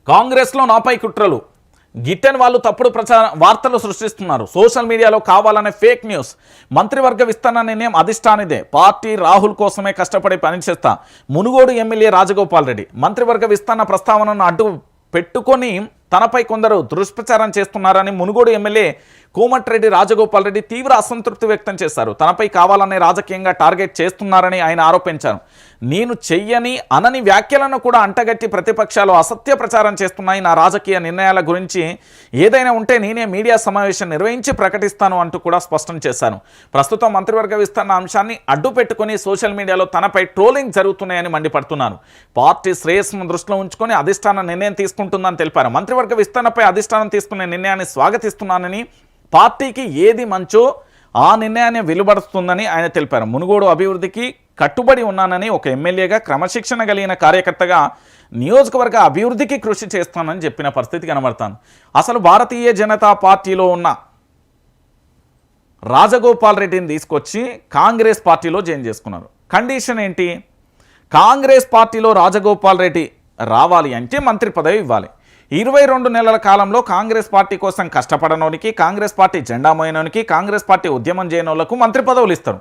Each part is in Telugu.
కాంగ్రెస్లో నాపై కుట్రలు, గిట్టని వాళ్ళు తప్పుడు వార్తలు సృష్టిస్తున్నారు. సోషల్ మీడియాలో కావాలనే ఫేక్ న్యూస్. మంత్రివర్గ విస్తరణ నిర్ణయం అధిష్టానిదే. పార్టీ రాహుల్ కోసమే కష్టపడి పనిచేస్తా. మునుగోడు ఎమ్మెల్యే రాజగోపాల్ రెడ్డి మంత్రివర్గ విస్తరణ ప్రస్తావనను అడ్డు పెట్టుకొని తనపై కొందరు దుష్ప్రచారం చేస్తున్నారని మునుగోడు ఎమ్మెల్యే కోమటిరెడ్డి రాజగోపాల్ రెడ్డి తీవ్ర అసంతృప్తి వ్యక్తం చేశారు. తనపై కావాలనే రాజకీయంగా టార్గెట్ చేస్తున్నారని ఆయన ఆరోపించారు. నేను చెయ్యని అనని వ్యాఖ్యలను కూడా అంటగట్టి ప్రతిపక్షాలు అసత్య ప్రచారం చేస్తున్నాయి. నా రాజకీయ నిర్ణయాల గురించి ఏదైనా ఉంటే నేనే మీడియా సమావేశం నిర్వహించి ప్రకటిస్తాను అంటూ కూడా స్పష్టం చేశాను. ప్రస్తుతం మంత్రివర్గ విస్తరణ అంశాన్ని అడ్డు పెట్టుకుని సోషల్ మీడియాలో తనపై ట్రోలింగ్ జరుగుతున్నాయని మండిపడుతున్నారు. పార్టీ శ్రేయస్సును దృష్టిలో ఉంచుకొని అధిష్టానం నిర్ణయం తీసుకుంటుందని తెలిపారు. మంత్రివర్గ విస్తరణపై అధిష్టానం తీసుకునే నిర్ణయాన్ని స్వాగతిస్తున్నానని, పార్టీకి ఏది మంచో ఆ నిర్ణయాన్ని వెలువడుతుందని ఆయన తెలిపారు. మునుగోడు అభివృద్ధికి కట్టుబడి ఉన్నానని, ఒక ఎమ్మెల్యేగా క్రమశిక్షణ కలిగిన కార్యకర్తగా నియోజకవర్గ అభివృద్ధికి కృషి చేస్తానని చెప్పిన పరిస్థితి కనబడతాను. అసలు భారతీయ జనతా పార్టీలో ఉన్న రాజగోపాల్ రెడ్డిని తీసుకొచ్చి కాంగ్రెస్ పార్టీలో జాయిన్ చేసుకున్నారు. కండిషన్ ఏంటి? కాంగ్రెస్ పార్టీలో రాజగోపాల్ రెడ్డి రావాలి అంటే మంత్రి పదవి ఇవ్వాలి. 22 నెలల కాలంలో కాంగ్రెస్ పార్టీ కోసం కష్టపడనోనికి, కాంగ్రెస్ పార్టీ జెండా మోయనోనికి, కాంగ్రెస్ పార్టీ ఉద్యమం చేయనోళ్లకు మంత్రి పదవులు ఇస్తారు.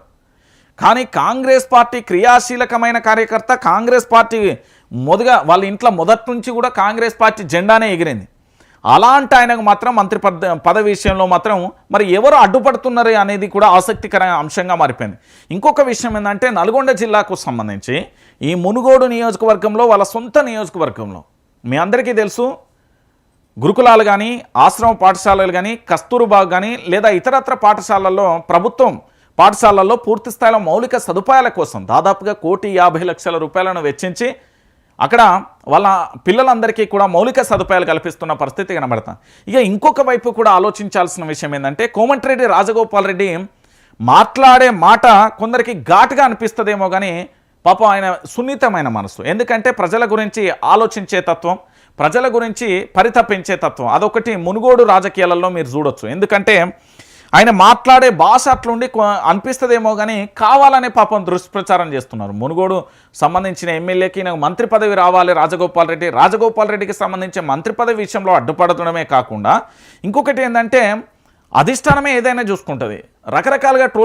కానీ కాంగ్రెస్ పార్టీ క్రియాశీలకమైన కార్యకర్త, కాంగ్రెస్ పార్టీ వాళ్ళ ఇంట్లో మొదటి నుంచి కూడా కాంగ్రెస్ పార్టీ జెండానే ఎగిరింది. అలాంటి ఆయనకు మాత్రం మంత్రి పదవి విషయంలో మాత్రం మరి ఎవరు అడ్డుపడుతున్నారు అనేది కూడా ఆసక్తికర అంశంగా మారిపోయింది. ఇంకొక విషయం ఏంటంటే, నల్గొండ జిల్లాకు సంబంధించి ఈ మునుగోడు నియోజకవర్గంలో, వాళ్ళ సొంత నియోజకవర్గంలో మీ అందరికీ తెలుసు, గురుకులాలు కానీ, ఆశ్రమ పాఠశాలలు కానీ, కస్తూర్బా కానీ లేదా ఇతరత్ర పాఠశాలల్లో, ప్రభుత్వం పాఠశాలల్లో పూర్తి స్థాయిలో మౌలిక సదుపాయాల కోసం దాదాపుగా 1,50,00,000 రూపాయలను వెచ్చించి అక్కడ వాళ్ళ పిల్లలందరికీ కూడా మౌలిక సదుపాయాలు కల్పిస్తున్న పరిస్థితి కనబడతాం. ఇక ఇంకొక వైపు కూడా ఆలోచించాల్సిన విషయం ఏంటంటే, కోమటిరెడ్డి రాజగోపాల్ రెడ్డి మాట్లాడే మాట కొందరికి ఘాటుగా అనిపిస్తుందేమో కానీ పాపం ఆయన సున్నితమైన మనసు. ఎందుకంటే ప్రజల గురించి ఆలోచించే తత్వం, ప్రజల గురించి పరితపించే తత్వం, అదొకటి మునుగోడు రాజకీయాలలో మీరు చూడొచ్చు. ఎందుకంటే ఆయన మాట్లాడే భాష అట్లుండి అనిపిస్తుందేమో కానీ కావాలనే పాపం దుష్ప్రచారం చేస్తున్నారు. మునుగోడు సంబంధించిన ఎమ్మెల్యేకి నాకు మంత్రి పదవి రావాలి రాజగోపాల్ రెడ్డికి సంబంధించిన మంత్రి పదవి విషయంలో అడ్డుపడటమే కాకుండా ఇంకొకటి ఏంటంటే, అధిష్టానమే ఏదైనా చూసుకుంటుంది. రకరకాలుగా ట్రోల్